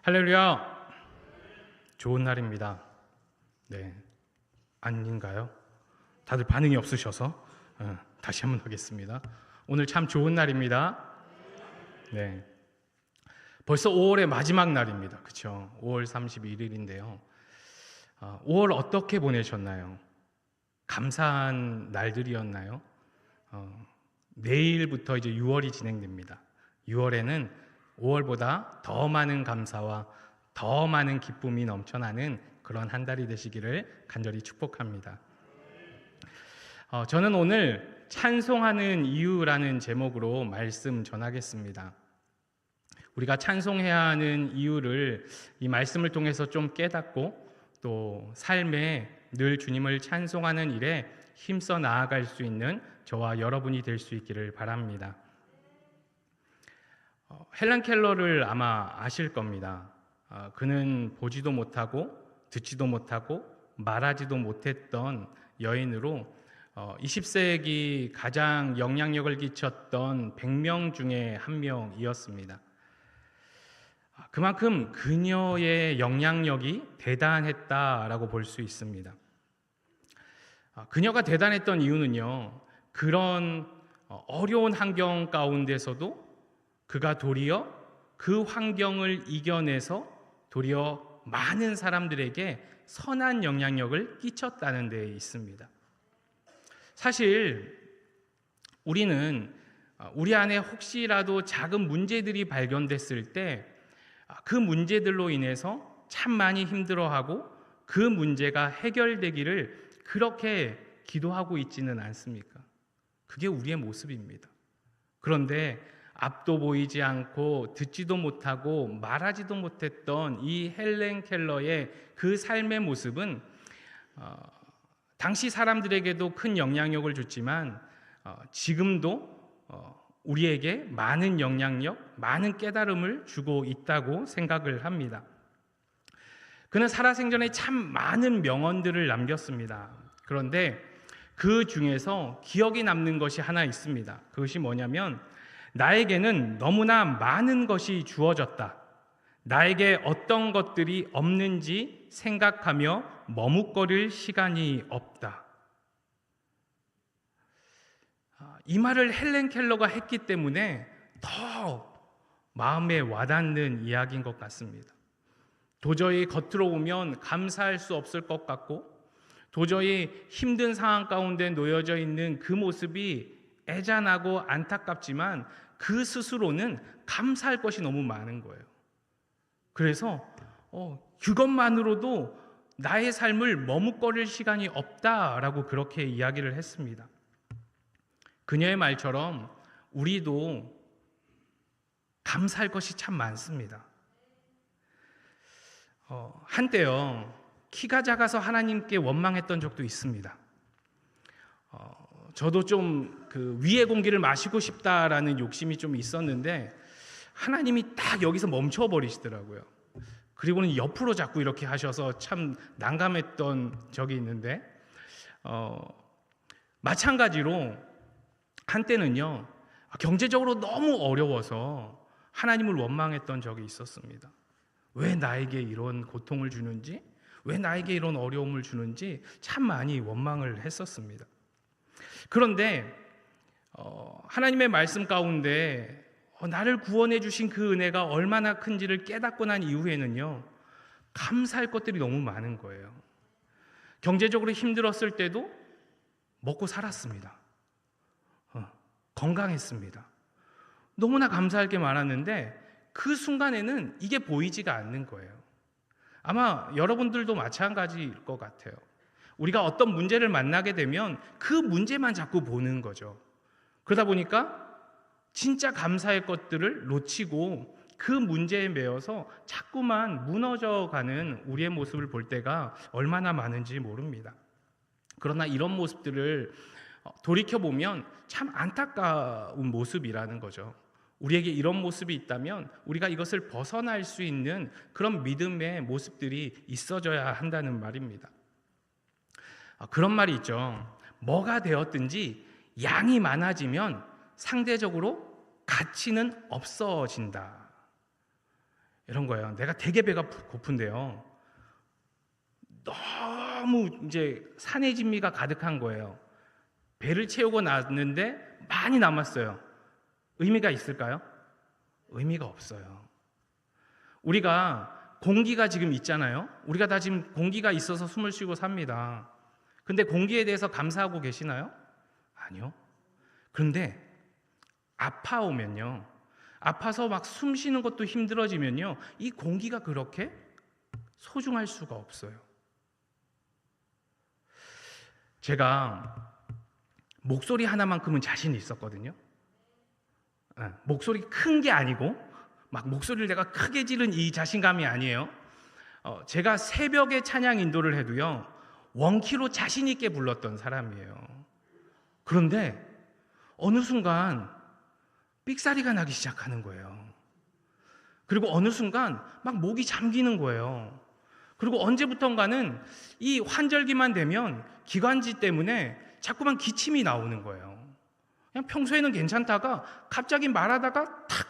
할렐루야! 좋은 날입니다. 네, 아닌가요? 다들 반응이 없으셔서 다시 한번 하겠습니다. 오늘 참 좋은 날입니다. 네, 벌써 5월의 마지막 날입니다. 그렇죠? 5월 31일인데요. 5월 어떻게 보내셨나요? 감사한 날들이었나요? 내일부터 이제 6월이 진행됩니다. 6월에는 5월보다 더 많은 감사와 더 많은 기쁨이 넘쳐나는 그런 한 달이 되시기를 간절히 축복합니다. 저는 오늘 찬송하는 이유라는 제목으로 말씀 전하겠습니다. 우리가 찬송해야 하는 이유를 이 말씀을 통해서 좀 깨닫고 또 삶에 늘 주님을 찬송하는 일에 힘써 나아갈 수 있는 저와 여러분이 될 수 있기를 바랍니다. 헬렌 켈러를 아마 아실 겁니다. 그는 보지도 못하고 듣지도 못하고 말하지도 못했던 여인으로 20세기 가장 영향력을 끼쳤던 100명 중에 한 명이었습니다. 그만큼 그녀의 영향력이 대단했다라고 볼 수 있습니다. 그녀가 대단했던 이유는요, 그런 어려운 환경 가운데서도 그가 도리어 그 환경을 이겨내서 도리어 많은 사람들에게 선한 영향력을 끼쳤다는 데 있습니다. 사실 우리는 우리 안에 혹시라도 작은 문제들이 발견됐을 때 그 문제들로 인해서 참 많이 힘들어하고 그 문제가 해결되기를 그렇게 기도하고 있지는 않습니까? 그게 우리의 모습입니다. 그런데 앞도 보이지 않고 듣지도 못하고 말하지도 못했던 이 헬렌 켈러의 그 삶의 모습은 당시 사람들에게도 큰 영향력을 줬지만 지금도 우리에게 많은 영향력, 많은 깨달음을 주고 있다고 생각을 합니다. 그는 살아생전에 참 많은 명언들을 남겼습니다. 그런데 그 중에서 기억이 남는 것이 하나 있습니다. 그것이 뭐냐면, 나에게는 너무나 많은 것이 주어졌다. 나에게 어떤 것들이 없는지 생각하며 머뭇거릴 시간이 없다. 이 말을 헬렌 켈러가 했기 때문에 더 마음에 와닿는 이야기인 것 같습니다. 도저히 겉으로 보면 감사할 수 없을 것 같고, 도저히 힘든 상황 가운데 놓여져 있는 그 모습이 애잔하고 안타깝지만 그 스스로는 감사할 것이 너무 많은 거예요. 그래서 그것만으로도 나의 삶을 머뭇거릴 시간이 없다라고 그렇게 이야기를 했습니다. 그녀의 말처럼 우리도 감사할 것이 참 많습니다. 한때요, 키가 작아서 하나님께 원망했던 적도 있습니다. 저도 좀 그 위의 공기를 마시고 싶다라는 욕심이 좀 있었는데 하나님이 딱 여기서 멈춰버리시더라고요. 그리고는 옆으로 자꾸 이렇게 하셔서 참 난감했던 적이 있는데, 마찬가지로 한때는요, 경제적으로 너무 어려워서 하나님을 원망했던 적이 있었습니다. 왜 나에게 이런 고통을 주는지, 왜 나에게 이런 어려움을 주는지 참 많이 원망을 했었습니다. 그런데 하나님의 말씀 가운데 나를 구원해 주신 그 은혜가 얼마나 큰지를 깨닫고 난 이후에는요, 감사할 것들이 너무 많은 거예요. 경제적으로 힘들었을 때도 먹고 살았습니다. 건강했습니다. 너무나 감사할 게 많았는데 그 순간에는 이게 보이지가 않는 거예요. 아마 여러분들도 마찬가지일 것 같아요. 우리가 어떤 문제를 만나게 되면 그 문제만 자꾸 보는 거죠. 그러다 보니까 진짜 감사의 것들을 놓치고 그 문제에 매여서 자꾸만 무너져가는 우리의 모습을 볼 때가 얼마나 많은지 모릅니다. 그러나 이런 모습들을 돌이켜보면 참 안타까운 모습이라는 거죠. 우리에게 이런 모습이 있다면 우리가 이것을 벗어날 수 있는 그런 믿음의 모습들이 있어져야 한다는 말입니다. 그런 말이 있죠. 뭐가 되었든지 양이 많아지면 상대적으로 가치는 없어진다. 이런 거예요. 내가 되게 배가 고픈데요. 너무 이제 산의 진미가 가득한 거예요. 배를 채우고 났는데 많이 남았어요. 의미가 있을까요? 의미가 없어요. 우리가 공기가 지금 있잖아요. 우리가 다 지금 공기가 있어서 숨을 쉬고 삽니다. 근데 공기에 대해서 감사하고 계시나요? 아니요. 그런데 아파오면요, 아파서 막 숨 쉬는 것도 힘들어지면요, 이 공기가 그렇게 소중할 수가 없어요. 제가 목소리 하나만큼은 자신이 있었거든요. 목소리 큰 게 아니고 막 목소리를 내가 크게 지른 이 자신감이 아니에요. 제가 새벽에 찬양 인도를 해도요, 원키로 자신 있게 불렀던 사람이에요. 그런데 어느 순간 삑사리가 나기 시작하는 거예요. 그리고 어느 순간 막 목이 잠기는 거예요. 그리고 언제부턴가는 이 환절기만 되면 기관지 때문에 자꾸만 기침이 나오는 거예요. 그냥 평소에는 괜찮다가 갑자기 말하다가 탁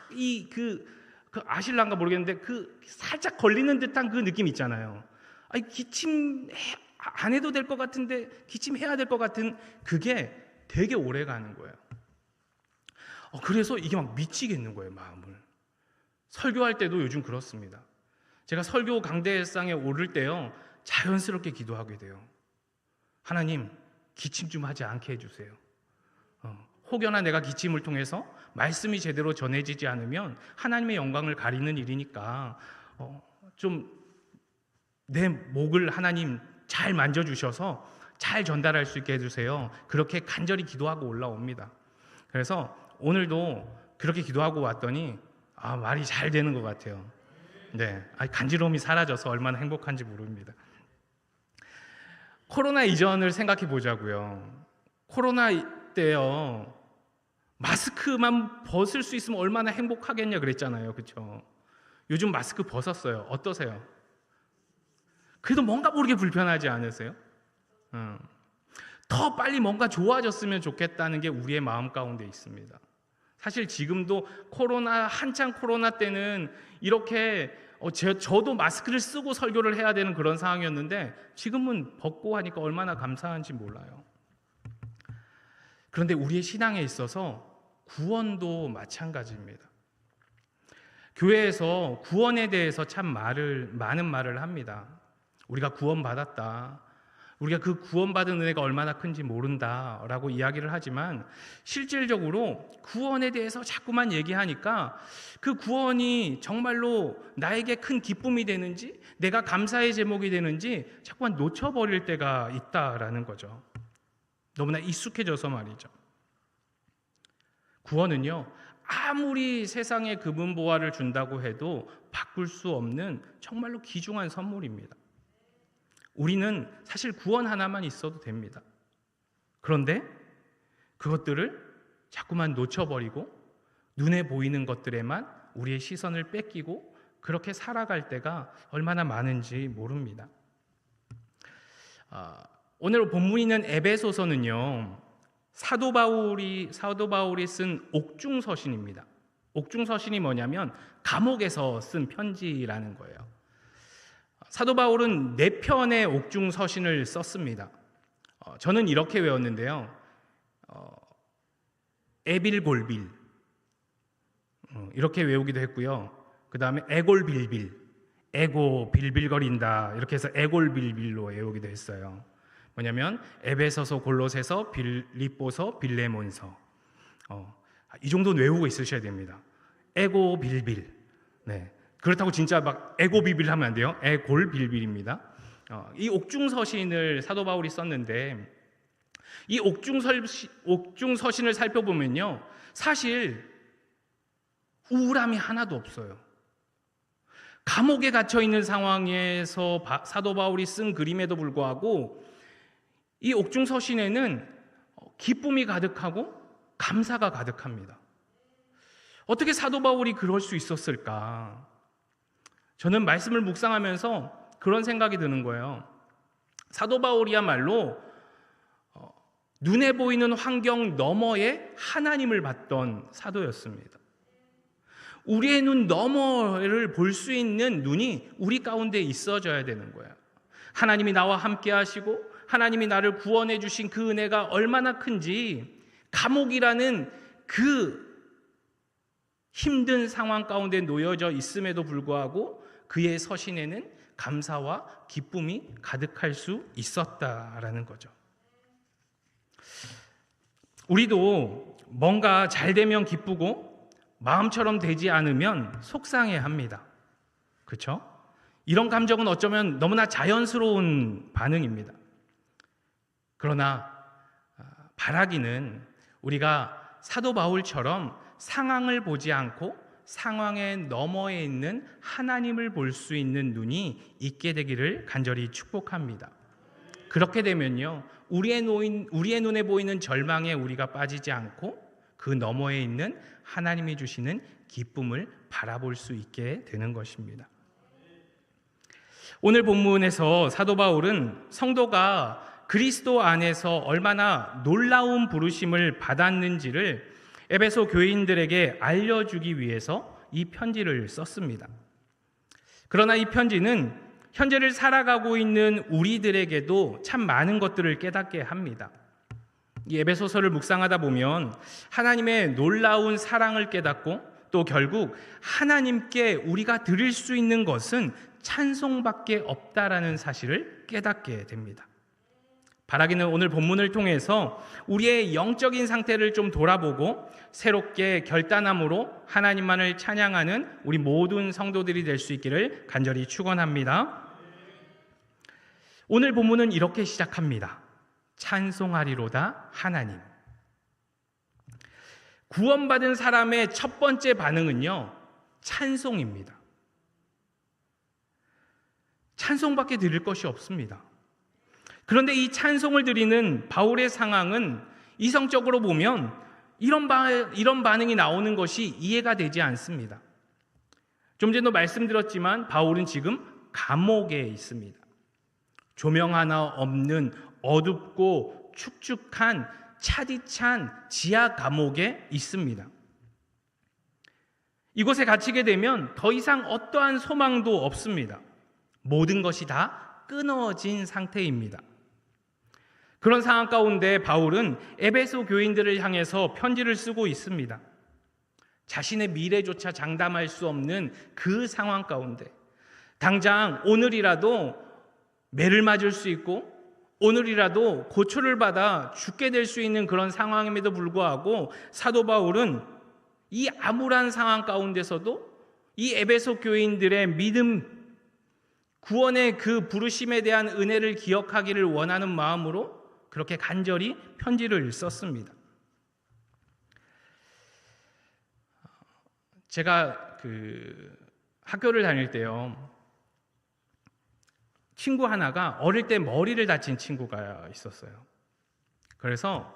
그 아실란가 모르겠는데 그 살짝 걸리는 듯한 그 느낌 있잖아요. 아니, 기침 안 해도 될 것 같은데 기침해야 될 것 같은 그게 되게 오래 가는 거예요. 그래서 이게 막 미치겠는 거예요, 마음을. 설교할 때도 요즘 그렇습니다. 제가 설교 강대상에 오를 때요, 자연스럽게 기도하게 돼요. 하나님, 기침 좀 하지 않게 해주세요. 혹여나 내가 기침을 통해서 말씀이 제대로 전해지지 않으면 하나님의 영광을 가리는 일이니까 좀 내 목을 하나님 잘 만져주셔서 잘 전달할 수 있게 해주세요. 그렇게 간절히 기도하고 올라옵니다. 그래서 오늘도 그렇게 기도하고 왔더니 말이 잘 되는 것 같아요. 네, 간지러움이 사라져서 얼마나 행복한지 모릅니다. 코로나 이전을 생각해 보자고요. 코로나 때요, 마스크만 벗을 수 있으면 얼마나 행복하겠냐 그랬잖아요. 그렇죠? 요즘 마스크 벗었어요. 어떠세요? 그래도 뭔가 모르게 불편하지 않으세요? 더 빨리 뭔가 좋아졌으면 좋겠다는 게 우리의 마음 가운데 있습니다. 사실 지금도 한창 코로나 때는 이렇게 저도 마스크를 쓰고 설교를 해야 되는 그런 상황이었는데 지금은 벗고 하니까 얼마나 감사한지 몰라요. 그런데 우리의 신앙에 있어서 구원도 마찬가지입니다. 교회에서 구원에 대해서 참 많은 말을 합니다. 우리가 구원받았다, 우리가 그 구원받은 은혜가 얼마나 큰지 모른다라고 이야기를 하지만 실질적으로 구원에 대해서 자꾸만 얘기하니까 그 구원이 정말로 나에게 큰 기쁨이 되는지, 내가 감사의 제목이 되는지 자꾸만 놓쳐버릴 때가 있다라는 거죠. 너무나 익숙해져서 말이죠. 구원은요, 아무리 세상에 금은보화를 준다고 해도 바꿀 수 없는 정말로 귀중한 선물입니다. 우리는 사실 구원 하나만 있어도 됩니다. 그런데 그것들을 자꾸만 놓쳐버리고 눈에 보이는 것들에만 우리의 시선을 뺏기고 그렇게 살아갈 때가 얼마나 많은지 모릅니다. 오늘 본문에 있는 에베소서는요, 사도 바울이 쓴 옥중서신입니다. 옥중서신이 뭐냐면 감옥에서 쓴 편지라는 거예요. 사도 바울은 4편의 옥중서신을 썼습니다. 저는 이렇게 외웠는데요. 에빌골빌 이렇게 외우기도 했고요. 그 다음에 에골빌빌, 에고 빌빌거린다 이렇게 해서 에골빌빌로 외우기도 했어요. 뭐냐면 에베소서, 골로새서, 빌립보서, 빌레몬서, 이 정도는 외우고 있으셔야 됩니다. 에고빌빌. 네. 그렇다고 진짜 막 에고비빌 하면 안 돼요. 에골빌빌입니다. 이 옥중서신을 사도 바울이 썼는데 이 옥중서신을 살펴보면요, 사실 우울함이 하나도 없어요. 감옥에 갇혀 있는 상황에서 사도 바울이 쓴 글임에도 불구하고 이 옥중서신에는 기쁨이 가득하고 감사가 가득합니다. 어떻게 사도 바울이 그럴 수 있었을까? 저는 말씀을 묵상하면서 그런 생각이 드는 거예요. 사도 바울이야말로 눈에 보이는 환경 너머에 하나님을 봤던 사도였습니다. 우리의 눈 너머를 볼 수 있는 눈이 우리 가운데 있어져야 되는 거야. 하나님이 나와 함께 하시고 하나님이 나를 구원해 주신 그 은혜가 얼마나 큰지, 감옥이라는 그 힘든 상황 가운데 놓여져 있음에도 불구하고 그의 서신에는 감사와 기쁨이 가득할 수 있었다라는 거죠. 우리도 뭔가 잘 되면 기쁘고 마음처럼 되지 않으면 속상해합니다. 그렇죠? 이런 감정은 어쩌면 너무나 자연스러운 반응입니다. 그러나 바라기는 우리가 사도 바울처럼 상황을 보지 않고 상황의 너머에 있는 하나님을 볼 수 있는 눈이 있게 되기를 간절히 축복합니다. 그렇게 되면요, 우리의 눈에 보이는 절망에 우리가 빠지지 않고 그 너머에 있는 하나님이 주시는 기쁨을 바라볼 수 있게 되는 것입니다. 오늘 본문에서 사도 바울은 성도가 그리스도 안에서 얼마나 놀라운 부르심을 받았는지를 에베소 교인들에게 알려주기 위해서 이 편지를 썼습니다. 그러나 이 편지는 현재를 살아가고 있는 우리들에게도 참 많은 것들을 깨닫게 합니다. 이 에베소서를 묵상하다 보면 하나님의 놀라운 사랑을 깨닫고 또 결국 하나님께 우리가 드릴 수 있는 것은 찬송밖에 없다라는 사실을 깨닫게 됩니다. 바라기는 오늘 본문을 통해서 우리의 영적인 상태를 좀 돌아보고 새롭게 결단함으로 하나님만을 찬양하는 우리 모든 성도들이 될 수 있기를 간절히 축원합니다. 오늘 본문은 이렇게 시작합니다. 찬송하리로다 하나님. 구원받은 사람의 첫 번째 반응은요, 찬송입니다. 찬송밖에 드릴 것이 없습니다. 그런데 이 찬송을 드리는 바울의 상황은 이성적으로 보면 이런 반응이 나오는 것이 이해가 되지 않습니다. 좀 전에도 말씀드렸지만 바울은 지금 감옥에 있습니다. 조명 하나 없는 어둡고 축축한 차디찬 지하 감옥에 있습니다. 이곳에 갇히게 되면 더 이상 어떠한 소망도 없습니다. 모든 것이 다 끊어진 상태입니다. 그런 상황 가운데 바울은 에베소 교인들을 향해서 편지를 쓰고 있습니다. 자신의 미래조차 장담할 수 없는 그 상황 가운데 당장 오늘이라도 매를 맞을 수 있고 오늘이라도 고초를 받아 죽게 될 수 있는 그런 상황임에도 불구하고 사도 바울은 이 암울한 상황 가운데서도 이 에베소 교인들의 믿음, 구원의 그 부르심에 대한 은혜를 기억하기를 원하는 마음으로 그렇게 간절히 편지를 썼습니다. 제가 학교를 다닐 때요, 친구 하나가 어릴 때 머리를 다친 친구가 있었어요. 그래서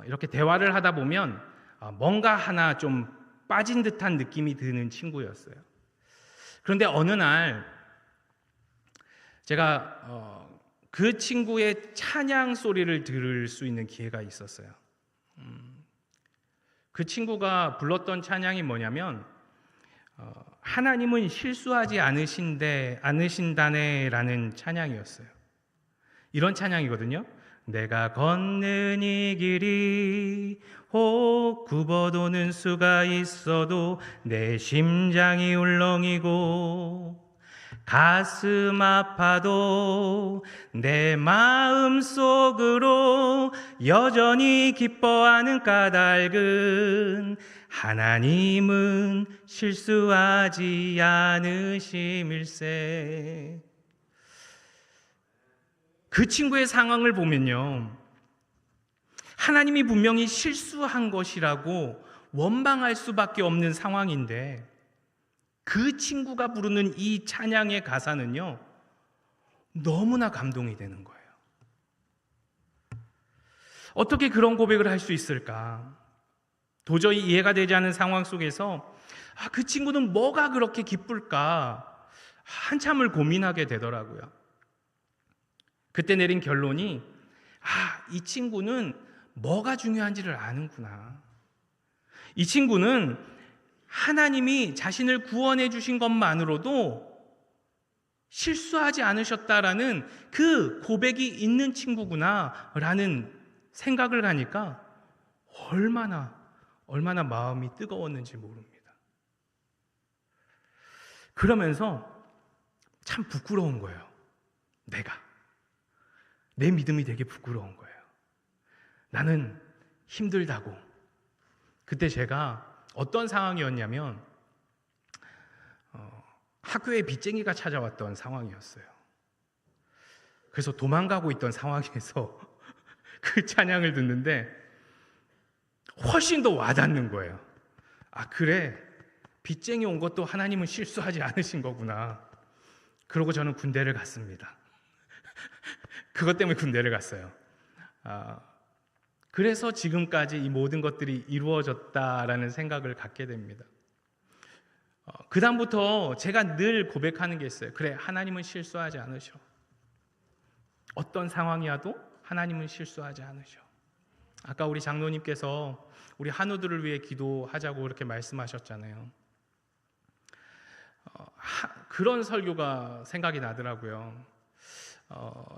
이렇게 대화를 하다 보면 뭔가 하나 좀 빠진 듯한 느낌이 드는 친구였어요. 그런데 어느 날 제가 그 친구의 찬양 소리를 들을 수 있는 기회가 있었어요. 그 친구가 불렀던 찬양이 뭐냐면 하나님은 실수하지 않으신다네라는 찬양이었어요. 이런 찬양이거든요. 내가 걷는 이 길이 혹 굽어도는 수가 있어도 내 심장이 울렁이고 가슴 아파도 내 마음 속으로 여전히 기뻐하는 까닭은 하나님은 실수하지 않으심일세. 그 친구의 상황을 보면요, 하나님이 분명히 실수한 것이라고 원망할 수밖에 없는 상황인데 그 친구가 부르는 이 찬양의 가사는요, 너무나 감동이 되는 거예요. 어떻게 그런 고백을 할 수 있을까? 도저히 이해가 되지 않는 상황 속에서 그 친구는 뭐가 그렇게 기쁠까? 한참을 고민하게 되더라고요. 그때 내린 결론이 이 친구는 뭐가 중요한지를 아는구나. 이 친구는 하나님이 자신을 구원해 주신 것만으로도 실수하지 않으셨다라는 그 고백이 있는 친구구나라는 생각을 하니까 얼마나 마음이 뜨거웠는지 모릅니다. 그러면서 참 부끄러운 거예요. 내 믿음이 되게 부끄러운 거예요. 나는 힘들다고. 그때 제가 어떤 상황이었냐면 학교에 빚쟁이가 찾아왔던 상황이었어요. 그래서 도망가고 있던 상황에서 그 찬양을 듣는데 훨씬 더 와닿는 거예요. 아, 그래, 빚쟁이 온 것도 하나님은 실수하지 않으신 거구나. 그러고 저는 군대를 갔습니다. 그것 때문에 군대를 갔어요. 그래서 지금까지 이 모든 것들이 이루어졌다라는 생각을 갖게 됩니다. 그 다음부터 제가 늘 고백하는 게 있어요. 그래, 하나님은 실수하지 않으셔. 어떤 상황이어도 하나님은 실수하지 않으셔. 아까 우리 장로님께서 우리 한우들을 위해 기도하자고 그렇게 말씀하셨잖아요. 그런 설교가 생각이 나더라고요.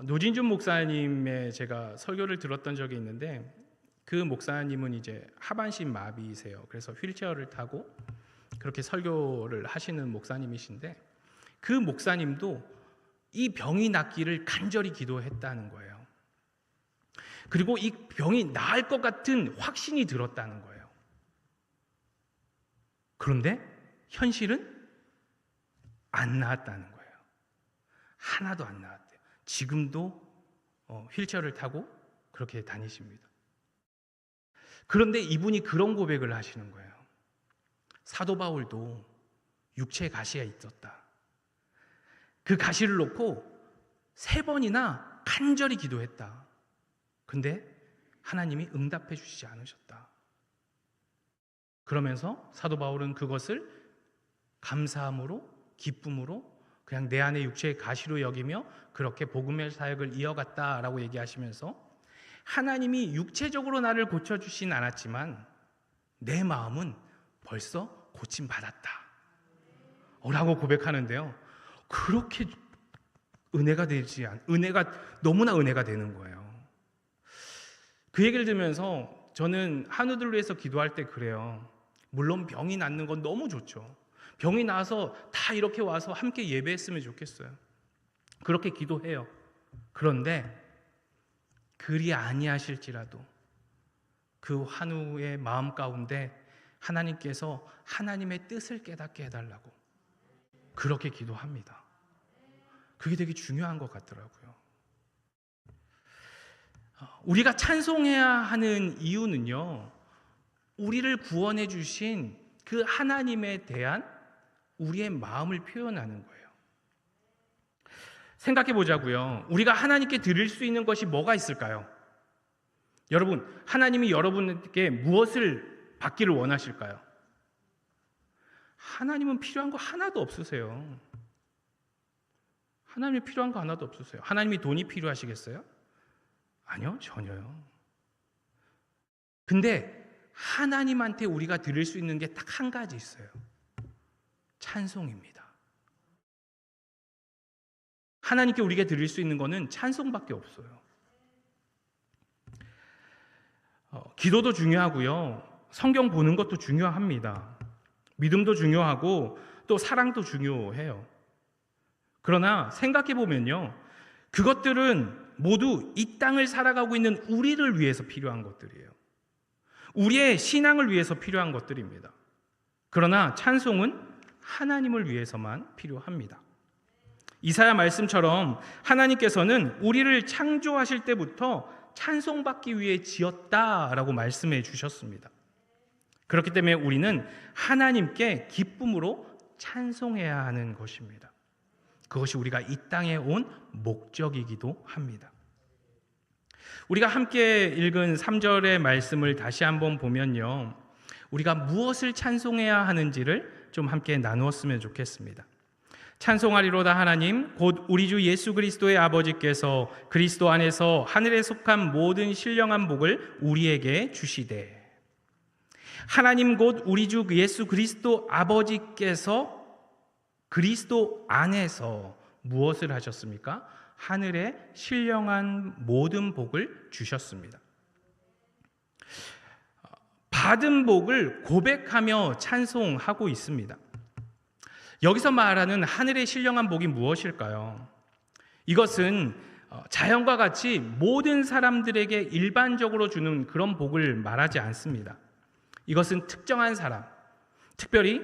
노진준 목사님의 제가 설교를 들었던 적이 있는데, 그 목사님은 이제 하반신 마비이세요. 그래서 휠체어를 타고 그렇게 설교를 하시는 목사님이신데, 그 목사님도 이 병이 낫기를 간절히 기도했다는 거예요. 그리고 이 병이 나을 것 같은 확신이 들었다는 거예요. 그런데 현실은 안 나았다는 거예요. 하나도 안 나았대요. 지금도 휠체어를 타고 그렇게 다니십니다. 그런데 이분이 그런 고백을 하시는 거예요. 사도 바울도 육체에 가시가 있었다. 그 가시를 놓고 3번이나 간절히 기도했다. 근데 하나님이 응답해 주시지 않으셨다. 그러면서 사도 바울은 그것을 감사함으로, 기쁨으로 그냥 내 안에 육체의 가시로 여기며 그렇게 복음의 사역을 이어갔다라고 얘기하시면서, 하나님이 육체적으로 나를 고쳐주진 않았지만 내 마음은 벌써 고침받았다 라고 고백하는데요, 그렇게 은혜가 너무나 은혜가 되는 거예요. 그 얘기를 들으면서 저는 한우들을 위해서 기도할 때 그래요. 물론 병이 낫는 건 너무 좋죠. 병이 나서 다 이렇게 와서 함께 예배했으면 좋겠어요. 그렇게 기도해요. 그런데 그리 아니하실지라도 그 한우의 마음 가운데 하나님께서 하나님의 뜻을 깨닫게 해달라고 그렇게 기도합니다. 그게 되게 중요한 것 같더라고요. 우리가 찬송해야 하는 이유는요, 우리를 구원해 주신 그 하나님에 대한 우리의 마음을 표현하는 거예요. 생각해 보자고요. 우리가 하나님께 드릴 수 있는 것이 뭐가 있을까요? 여러분, 하나님이 여러분께 무엇을 받기를 원하실까요? 하나님은 필요한 거 하나도 없으세요. 하나님이 필요한 거 하나도 없으세요. 하나님이 돈이 필요하시겠어요? 아니요, 전혀요. 근데 하나님한테 우리가 드릴 수 있는 게 딱 한 가지 있어요. 찬송입니다. 하나님께 우리가 드릴 수 있는 거는 찬송밖에 없어요. 기도도 중요하고요, 성경 보는 것도 중요합니다. 믿음도 중요하고 또 사랑도 중요해요. 그러나 생각해 보면요, 그것들은 모두 이 땅을 살아가고 있는 우리를 위해서 필요한 것들이에요. 우리의 신앙을 위해서 필요한 것들입니다. 그러나 찬송은 하나님을 위해서만 필요합니다. 이사야 말씀처럼 하나님께서는 우리를 창조하실 때부터 찬송받기 위해 지었다라고 말씀해 주셨습니다. 그렇기 때문에 우리는 하나님께 기쁨으로 찬송해야 하는 것입니다. 그것이 우리가 이 땅에 온 목적이기도 합니다. 우리가 함께 읽은 3절의 말씀을 다시 한번 보면요, 우리가 무엇을 찬송해야 하는지를 좀 함께 나누었으면 좋겠습니다. 찬송하리로다 하나님 곧 우리 주 예수 그리스도의 아버지께서 그리스도 안에서 하늘에 속한 모든 신령한 복을 우리에게 주시되. 하나님 곧 우리 주 예수 그리스도 아버지께서 그리스도 안에서 무엇을 하셨습니까? 하늘에 신령한 모든 복을 주셨습니다. 받은 복을 고백하며 찬송하고 있습니다. 여기서 말하는 하늘의 신령한 복이 무엇일까요? 이것은 자연과 같이 모든 사람들에게 일반적으로 주는 그런 복을 말하지 않습니다. 이것은 특정한 사람, 특별히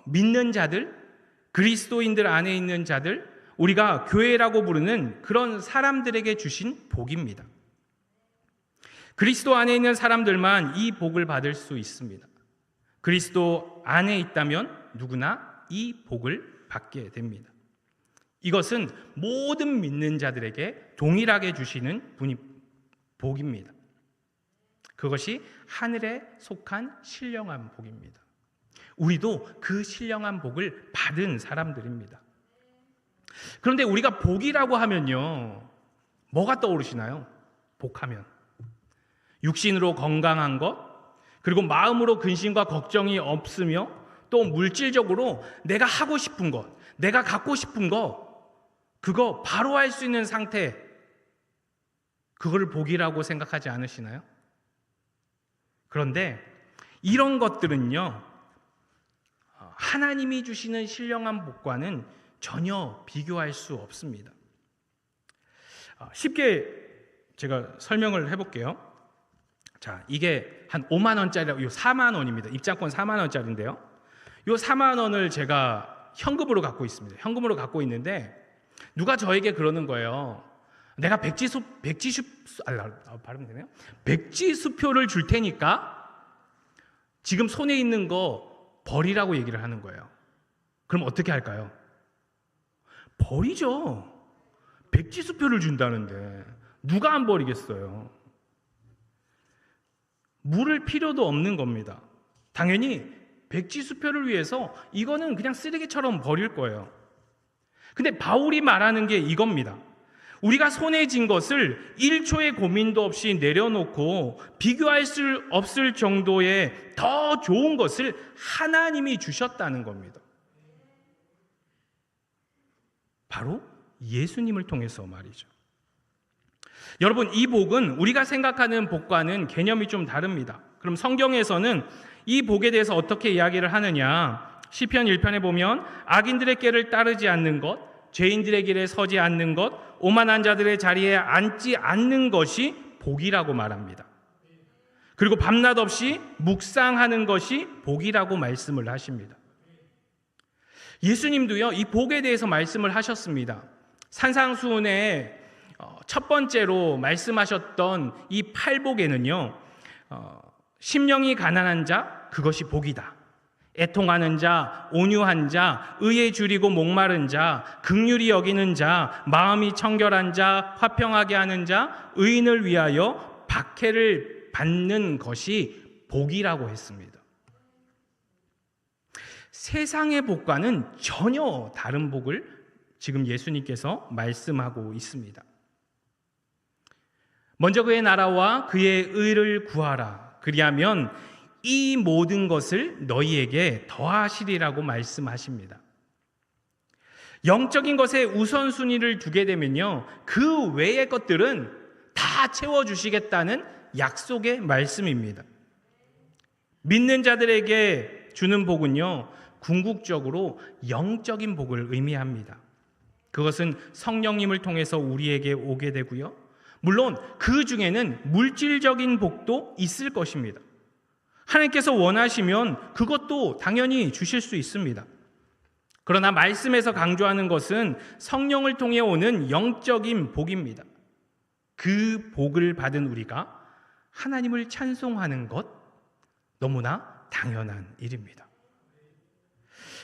믿는 자들, 그리스도인들 안에 있는 자들, 우리가 교회라고 부르는 그런 사람들에게 주신 복입니다. 그리스도 안에 있는 사람들만 이 복을 받을 수 있습니다. 그리스도 안에 있다면 누구나 이 복을 받게 됩니다. 이것은 모든 믿는 자들에게 동일하게 주시는 복입니다. 그것이 하늘에 속한 신령한 복입니다. 우리도 그 신령한 복을 받은 사람들입니다. 그런데 우리가 복이라고 하면요, 뭐가 떠오르시나요? 복하면 육신으로 건강한 것, 그리고 마음으로 근심과 걱정이 없으며 또 물질적으로 내가 하고 싶은 것, 내가 갖고 싶은 것, 그거 바로 할 수 있는 상태, 그거를 복이라고 생각하지 않으시나요? 그런데 이런 것들은요, 하나님이 주시는 신령한 복과는 전혀 비교할 수 없습니다. 쉽게 제가 설명을 해볼게요. 자, 이게 한 5만 원짜리, 요 4만 원입니다. 입장권 4만 원짜리인데요. 요 4만 원을 제가 현금으로 갖고 있습니다. 현금으로 갖고 있는데 누가 저에게 그러는 거예요. 내가 백지수표를 줄 테니까 지금 손에 있는 거 버리라고 얘기를 하는 거예요. 그럼 어떻게 할까요? 버리죠. 백지수표를 준다는데 누가 안 버리겠어요? 물을 필요도 없는 겁니다. 당연히 백지수표를 위해서 이거는 그냥 쓰레기처럼 버릴 거예요. 근데 바울이 말하는 게 이겁니다. 우리가 손에 쥔 것을 1초의 고민도 없이 내려놓고 비교할 수 없을 정도의 더 좋은 것을 하나님이 주셨다는 겁니다. 바로 예수님을 통해서 말이죠. 여러분, 이 복은 우리가 생각하는 복과는 개념이 좀 다릅니다. 그럼 성경에서는 이 복에 대해서 어떻게 이야기를 하느냐? 시편 1편에 보면 악인들의 길을 따르지 않는 것, 죄인들의 길에 서지 않는 것, 오만한 자들의 자리에 앉지 않는 것이 복이라고 말합니다. 그리고 밤낮 없이 묵상하는 것이 복이라고 말씀을 하십니다. 예수님도요, 이 복에 대해서 말씀을 하셨습니다. 산상수훈의 첫 번째로 말씀하셨던 이 팔복에는요, 심령이 가난한 자, 그것이 복이다. 애통하는 자, 온유한 자, 의에 줄이고 목마른 자, 긍휼히 여기는 자, 마음이 청결한 자, 화평하게 하는 자, 의인을 위하여 박해를 받는 것이 복이라고 했습니다. 세상의 복과는 전혀 다른 복을 지금 예수님께서 말씀하고 있습니다. 먼저 그의 나라와 그의 의를 구하라. 그리하면 이 모든 것을 너희에게 더하시리라고 말씀하십니다. 영적인 것에 우선순위를 두게 되면요, 그 외의 것들은 다 채워주시겠다는 약속의 말씀입니다. 믿는 자들에게 주는 복은요, 궁극적으로 영적인 복을 의미합니다. 그것은 성령님을 통해서 우리에게 오게 되고요, 물론 그 중에는 물질적인 복도 있을 것입니다. 하나님께서 원하시면 그것도 당연히 주실 수 있습니다. 그러나 말씀에서 강조하는 것은 성령을 통해 오는 영적인 복입니다. 그 복을 받은 우리가 하나님을 찬송하는 것, 너무나 당연한 일입니다.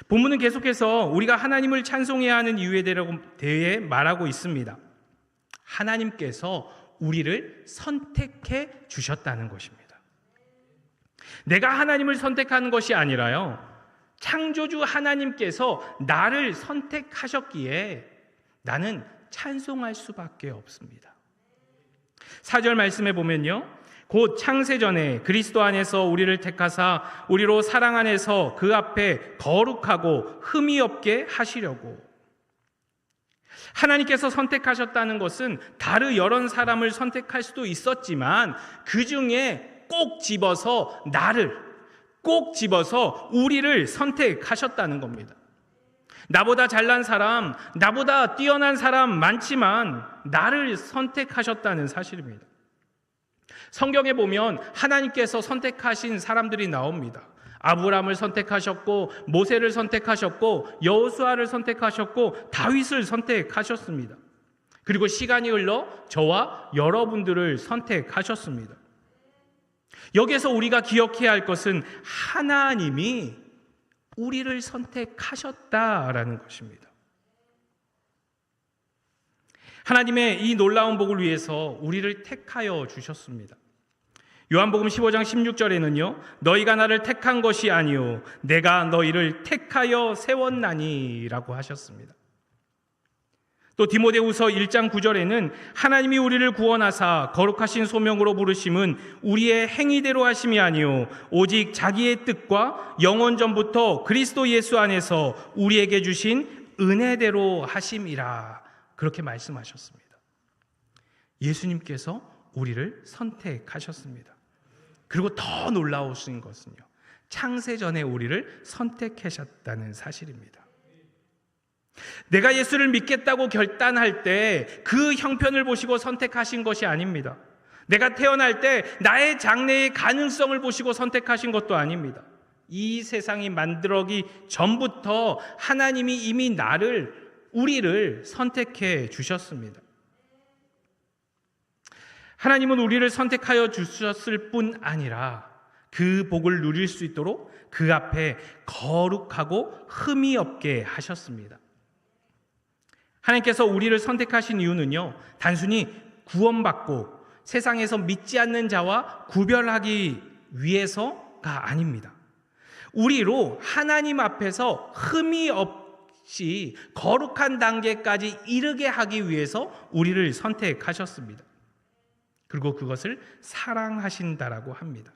본문은 계속해서 우리가 하나님을 찬송해야 하는 이유에 대해 말하고 있습니다. 하나님께서 우리를 선택해 주셨다는 것입니다. 내가 하나님을 선택하는 것이 아니라요, 창조주 하나님께서 나를 선택하셨기에 나는 찬송할 수밖에 없습니다. 4절 말씀에 보면요, 곧 창세전에 그리스도 안에서 우리를 택하사 우리로 사랑 안에서 그 앞에 거룩하고 흠이 없게 하시려고. 하나님께서 선택하셨다는 것은 다른 여러 사람을 선택할 수도 있었지만 그 중에 꼭 집어서 꼭 집어서 우리를 선택하셨다는 겁니다. 나보다 잘난 사람, 나보다 뛰어난 사람 많지만 나를 선택하셨다는 사실입니다. 성경에 보면 하나님께서 선택하신 사람들이 나옵니다. 아브라함을 선택하셨고, 모세를 선택하셨고, 여호수아를 선택하셨고, 다윗을 선택하셨습니다. 그리고 시간이 흘러 저와 여러분들을 선택하셨습니다. 여기에서 우리가 기억해야 할 것은 하나님이 우리를 선택하셨다라는 것입니다. 하나님의 이 놀라운 복을 위해서 우리를 택하여 주셨습니다. 요한복음 15장 16절에는요, 너희가 나를 택한 것이 아니요 내가 너희를 택하여 세웠나니 라고 하셨습니다. 또 디모데후서 1장 9절에는 하나님이 우리를 구원하사 거룩하신 소명으로 부르심은 우리의 행위대로 하심이 아니요 오직 자기의 뜻과 영원 전부터 그리스도 예수 안에서 우리에게 주신 은혜대로 하심이라, 그렇게 말씀하셨습니다. 예수님께서 우리를 선택하셨습니다. 그리고 더 놀라우신 것은요, 창세전에 우리를 선택하셨다는 사실입니다. 내가 예수를 믿겠다고 결단할 때 그 형편을 보시고 선택하신 것이 아닙니다. 내가 태어날 때 나의 장래의 가능성을 보시고 선택하신 것도 아닙니다. 이 세상이 만들어기 전부터 하나님이 이미 우리를 선택해 주셨습니다. 하나님은 우리를 선택하여 주셨을 뿐 아니라 그 복을 누릴 수 있도록 그 앞에 거룩하고 흠이 없게 하셨습니다. 하나님께서 우리를 선택하신 이유는요, 단순히 구원받고 세상에서 믿지 않는 자와 구별하기 위해서가 아닙니다. 우리로 하나님 앞에서 흠이 없이 거룩한 단계까지 이르게 하기 위해서 우리를 선택하셨습니다. 그리고 그것을 사랑하신다라고 합니다.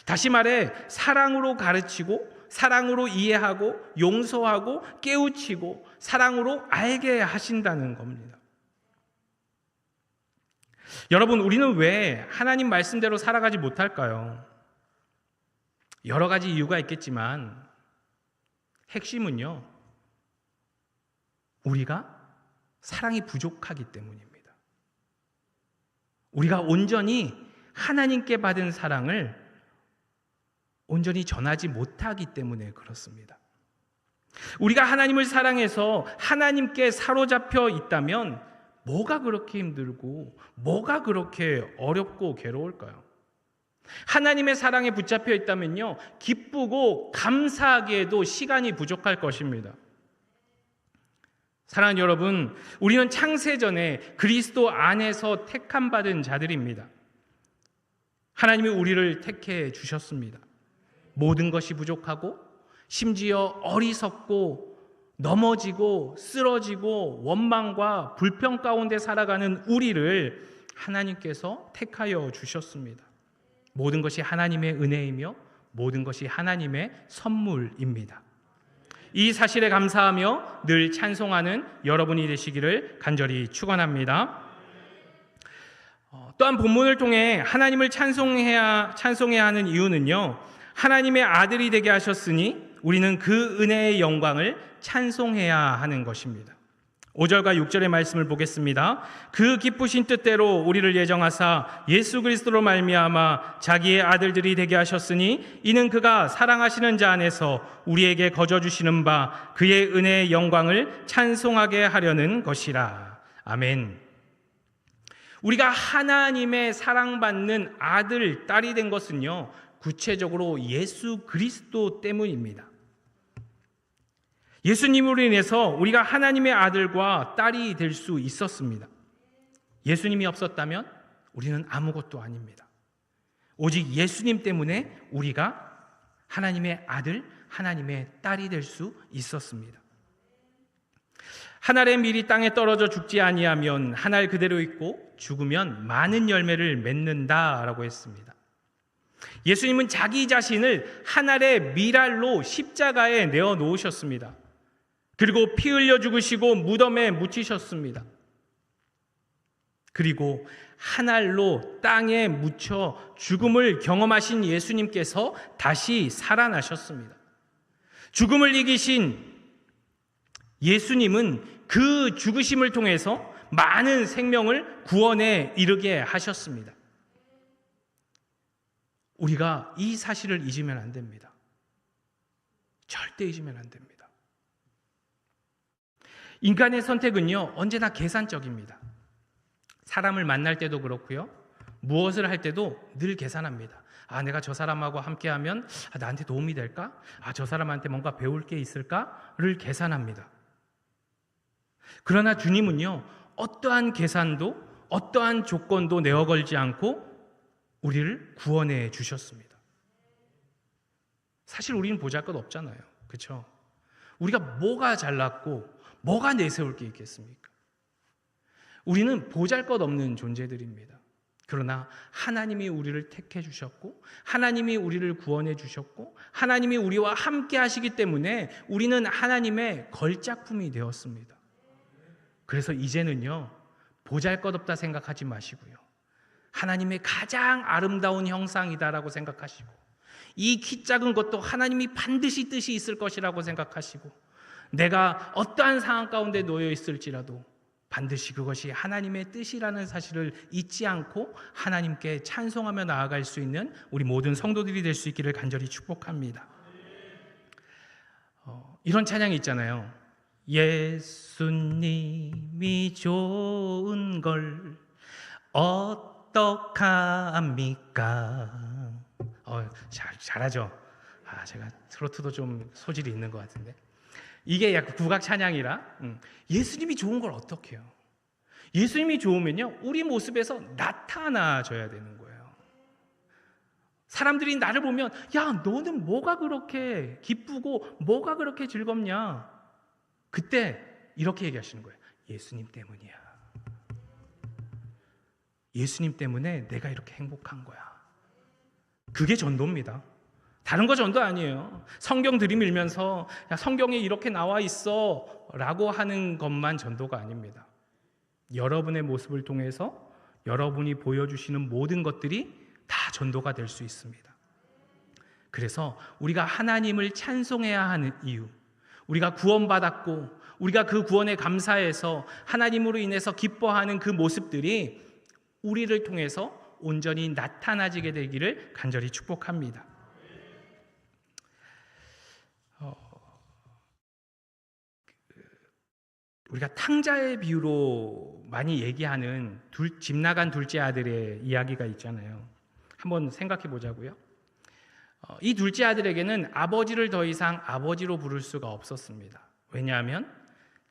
다시 말해 사랑으로 가르치고 사랑으로 이해하고 용서하고 깨우치고 사랑으로 알게 하신다는 겁니다. 여러분, 우리는 왜 하나님 말씀대로 살아가지 못할까요? 여러 가지 이유가 있겠지만 핵심은요, 우리가 사랑이 부족하기 때문입니다. 우리가 온전히 하나님께 받은 사랑을 온전히 전하지 못하기 때문에 그렇습니다. 우리가 하나님을 사랑해서 하나님께 사로잡혀 있다면 뭐가 그렇게 힘들고 뭐가 그렇게 어렵고 괴로울까요? 하나님의 사랑에 붙잡혀 있다면요, 기쁘고 감사하기에도 시간이 부족할 것입니다. 사랑하는 여러분, 우리는 창세전에 그리스도 안에서 택함받은 자들입니다. 하나님이 우리를 택해 주셨습니다. 모든 것이 부족하고 심지어 어리석고 넘어지고 쓰러지고 원망과 불평 가운데 살아가는 우리를 하나님께서 택하여 주셨습니다. 모든 것이 하나님의 은혜이며 모든 것이 하나님의 선물입니다. 이 사실에 감사하며 늘 찬송하는 여러분이 되시기를 간절히 축원합니다. 또한 본문을 통해 하나님을 찬송해야 하는 이유는요, 하나님의 아들이 되게 하셨으니 우리는 그 은혜의 영광을 찬송해야 하는 것입니다. 5절과 6절의 말씀을 보겠습니다. 그 기쁘신 뜻대로 우리를 예정하사 예수 그리스도로 말미암아 자기의 아들들이 되게 하셨으니 이는 그가 사랑하시는 자 안에서 우리에게 거저 주시는 바 그의 은혜의 영광을 찬송하게 하려는 것이라. 아멘. 우리가 하나님의 사랑받는 아들, 딸이 된 것은요, 구체적으로 예수 그리스도 때문입니다. 예수님으로 인해서 우리가 하나님의 아들과 딸이 될 수 있었습니다. 예수님이 없었다면 우리는 아무것도 아닙니다. 오직 예수님 때문에 우리가 하나님의 아들, 하나님의 딸이 될 수 있었습니다. 한 알의 밀이 땅에 떨어져 죽지 아니하면 한 알 그대로 있고 죽으면 많은 열매를 맺는다라고 했습니다. 예수님은 자기 자신을 한 알의 밀알로 십자가에 내어 놓으셨습니다. 그리고 피 흘려 죽으시고 무덤에 묻히셨습니다. 그리고 한 알로 땅에 묻혀 죽음을 경험하신 예수님께서 다시 살아나셨습니다. 죽음을 이기신 예수님은 그 죽으심을 통해서 많은 생명을 구원에 이르게 하셨습니다. 우리가 이 사실을 잊으면 안 됩니다. 절대 잊으면 안 됩니다. 인간의 선택은요, 언제나 계산적입니다. 사람을 만날 때도 그렇고요, 무엇을 할 때도 늘 계산합니다. 내가 저 사람하고 함께하면 나한테 도움이 될까? 저 사람한테 뭔가 배울 게 있을까를 계산합니다. 그러나 주님은요, 어떠한 계산도 어떠한 조건도 내어 걸지 않고 우리를 구원해 주셨습니다. 사실 우리는 보잘것없잖아요. 그렇죠? 우리가 뭐가 잘났고 뭐가 내세울 게 있겠습니까? 우리는 보잘것없는 존재들입니다. 그러나 하나님이 우리를 택해 주셨고 하나님이 우리를 구원해 주셨고 하나님이 우리와 함께 하시기 때문에 우리는 하나님의 걸작품이 되었습니다. 그래서 이제는요, 보잘것없다 생각하지 마시고요, 하나님의 가장 아름다운 형상이다라고 생각하시고, 이 키 작은 것도 하나님이 반드시 뜻이 있을 것이라고 생각하시고, 내가 어떠한 상황 가운데 놓여 있을지라도 반드시 그것이 하나님의 뜻이라는 사실을 잊지 않고 하나님께 찬송하며 나아갈 수 있는 우리 모든 성도들이 될 수 있기를 간절히 축복합니다. 이런 찬양이 있잖아요. 예수님이 좋은 걸 어떡합니까? 잘하죠? 제가 트로트도 좀 소질이 있는 것 같은데. 이게 약간 국악 찬양이라 예수님이 좋은 걸 어떻게 해요? 예수님이 좋으면요, 우리 모습에서 나타나줘야 되는 거예요. 사람들이 나를 보면, 야, 너는 뭐가 그렇게 기쁘고 뭐가 그렇게 즐겁냐? 그때 이렇게 얘기하시는 거예요. 예수님 때문이야. 예수님 때문에 내가 이렇게 행복한 거야. 그게 전도입니다. 다른 거 전도 아니에요. 성경 들이밀면서 야, 성경에 이렇게 나와 있어 라고 하는 것만 전도가 아닙니다. 여러분의 모습을 통해서 여러분이 보여주시는 모든 것들이 다 전도가 될 수 있습니다. 그래서 우리가 하나님을 찬송해야 하는 이유, 우리가 구원받았고 우리가 그 구원에 감사해서 하나님으로 인해서 기뻐하는 그 모습들이 우리를 통해서 온전히 나타나지게 되기를 간절히 축복합니다. 우리가 탕자의 비유로 많이 얘기하는 집 나간 둘째 아들의 이야기가 있잖아요. 한번 생각해 보자고요. 이 둘째 아들에게는 아버지를 더 이상 아버지로 부를 수가 없었습니다. 왜냐하면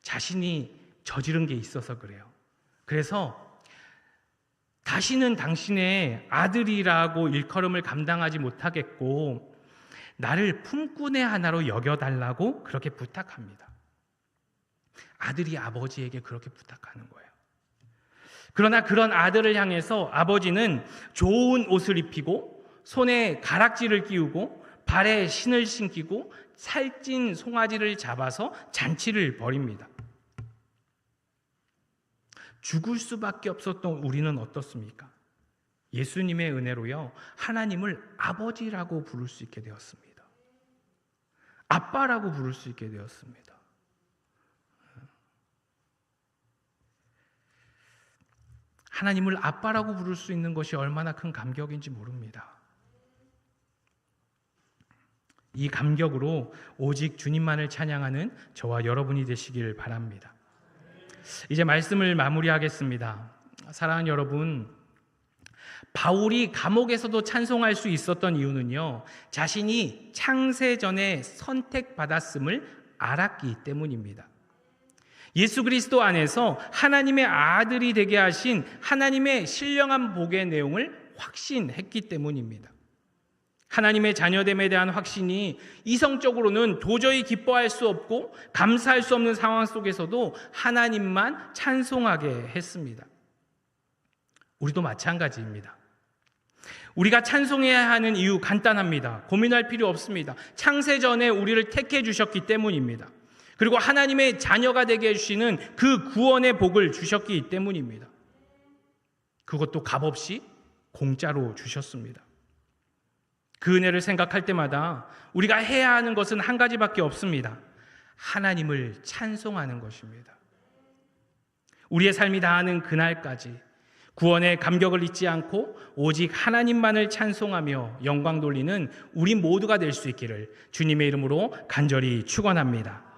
자신이 저지른 게 있어서 그래요. 그래서 다시는 당신의 아들이라고 일컬음을 감당하지 못하겠고 나를 품꾼의 하나로 여겨달라고 그렇게 부탁합니다. 아들이 아버지에게 그렇게 부탁하는 거예요. 그러나 그런 아들을 향해서 아버지는 좋은 옷을 입히고 손에 가락지를 끼우고 발에 신을 신기고 살찐 송아지를 잡아서 잔치를 벌입니다. 죽을 수밖에 없었던 우리는 어떻습니까? 예수님의 은혜로요, 하나님을 아버지라고 부를 수 있게 되었습니다. 아빠라고 부를 수 있게 되었습니다. 하나님을 아빠라고 부를 수 있는 것이 얼마나 큰 감격인지 모릅니다. 이 감격으로 오직 주님만을 찬양하는 저와 여러분이 되시길 바랍니다. 이제 말씀을 마무리하겠습니다. 사랑하는 여러분, 바울이 감옥에서도 찬송할 수 있었던 이유는요, 자신이 창세전에 선택받았음을 알았기 때문입니다. 예수 그리스도 안에서 하나님의 아들이 되게 하신 하나님의 신령한 복의 내용을 확신했기 때문입니다. 하나님의 자녀됨에 대한 확신이 이성적으로는 도저히 기뻐할 수 없고 감사할 수 없는 상황 속에서도 하나님만 찬송하게 했습니다. 우리도 마찬가지입니다. 우리가 찬송해야 하는 이유 간단합니다. 고민할 필요 없습니다. 창세 전에 우리를 택해 주셨기 때문입니다. 그리고 하나님의 자녀가 되게 해주시는 그 구원의 복을 주셨기 때문입니다. 그것도 값없이 공짜로 주셨습니다. 그 은혜를 생각할 때마다 우리가 해야 하는 것은 한 가지밖에 없습니다. 하나님을 찬송하는 것입니다. 우리의 삶이 다하는 그날까지 구원의 감격을 잊지 않고 오직 하나님만을 찬송하며 영광 돌리는 우리 모두가 될 수 있기를 주님의 이름으로 간절히 축원합니다.